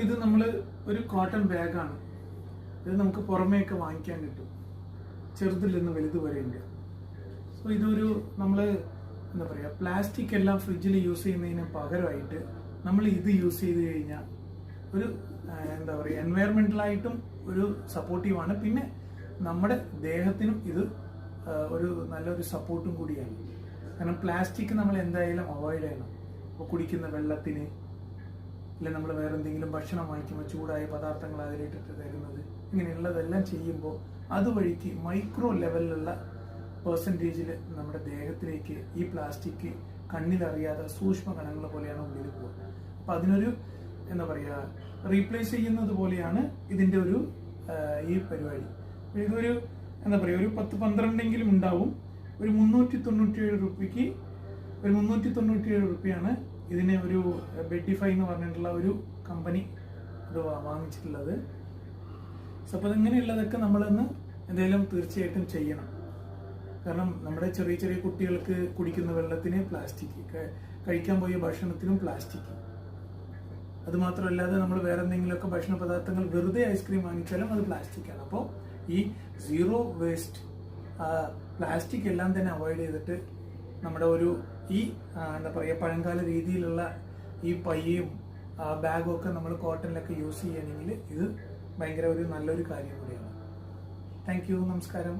ഇത് നമ്മൾ ഒരു കോട്ടൺ ബാഗാണ്. ഇത് നമുക്ക് പുറമേയൊക്കെ വാങ്ങിക്കാൻ കിട്ടും. ചെറുതിൽ നിന്ന് വലുത് വരെ ഉണ്ട്. സോ ഇതൊരു നമ്മൾ എന്താ പറയുക, പ്ലാസ്റ്റിക് എല്ലാം ഫ്രിഡ്ജിൽ യൂസ് ചെയ്യുന്നതിന് പകരമായിട്ട് നമ്മൾ ഇത് യൂസ് ചെയ്ത് കഴിഞ്ഞാൽ ഒരു എന്താ പറയുക, എൻവയറമെന്റലായിട്ടും ഒരു സപ്പോർട്ടീവാണ്. പിന്നെ നമ്മുടെ ദേഹത്തിനും ഇത് ഒരു നല്ലൊരു സപ്പോർട്ടും കൂടിയാണ്. കാരണം പ്ലാസ്റ്റിക് നമ്മൾ എന്തായാലും അവോയ്ഡ് ചെയ്യണം. ഇപ്പോൾ കുടിക്കുന്ന വെള്ളത്തിന്, ഇല്ല നമ്മൾ വേറെ എന്തെങ്കിലും ഭക്ഷണം വാങ്ങിക്കുമ്പോൾ ചൂടായ പദാർത്ഥങ്ങൾ അതിലിട്ടിട്ട് തരുന്നത്, ഇങ്ങനെയുള്ളതെല്ലാം ചെയ്യുമ്പോൾ അതുവഴിക്ക് മൈക്രോ ലെവലിലുള്ള പെർസെൻറ്റേജിൽ നമ്മുടെ ദേഹത്തിലേക്ക് ഈ പ്ലാസ്റ്റിക് കണ്ണിലറിയാതെ സൂക്ഷ്മ കണങ്ങൾ പോലെയാണ് ഉള്ളിൽ പോകുക. അപ്പം അതിനൊരു എന്താ പറയുക, റീപ്ലേസ് ചെയ്യുന്നത് പോലെയാണ് ഇതിൻ്റെ ഒരു ഈ പരിപാടി. ഇതൊരു എന്താ പറയുക, ഒരു 10-12 ഉണ്ടാവും. ഒരു 397 രൂപയ്ക്ക്, ഒരു 397 രൂപയാണ് ഇതിനെ ഒരു ബെഡിഫൈ എന്ന് പറഞ്ഞിട്ടുള്ള ഒരു കമ്പനി ഇത് വാങ്ങിച്ചിട്ടുള്ളത്. സോ അപ്പോൾ ഇങ്ങനെയുള്ളതൊക്കെ നമ്മളൊന്ന് എന്തെങ്കിലും തീർച്ചയായിട്ടും ചെയ്യണം. കാരണം നമ്മുടെ ചെറിയ ചെറിയ കുട്ടികൾക്ക് കുടിക്കുന്ന വെള്ളത്തിന് പ്ലാസ്റ്റിക്, കഴിക്കാൻ പോയ ഭക്ഷണത്തിനും പ്ലാസ്റ്റിക്. അതുമാത്രമല്ലാതെ നമ്മൾ വേറെ എന്തെങ്കിലുമൊക്കെ ഭക്ഷണ പദാർത്ഥങ്ങൾ, വെറുതെ ഐസ്ക്രീം വാങ്ങിച്ചാലും അത് പ്ലാസ്റ്റിക്കാണ്. അപ്പോൾ ഈ സീറോ വേസ്റ്റ് പ്ലാസ്റ്റിക് എല്ലാം തന്നെ അവോയ്ഡ് ചെയ്തിട്ട് നമ്മുടെ ഒരു ഈ എന്താ പറയുക, പഴങ്കാല രീതിയിലുള്ള ഈ പയ്യും ബാഗും ഒക്കെ നമ്മൾ കോട്ടണിലൊക്കെ യൂസ് ചെയ്യുകയാണെങ്കിൽ ഇത് ഭയങ്കര ഒരു നല്ലൊരു കാര്യം കൂടിയാണ്. താങ്ക് യു, നമസ്കാരം.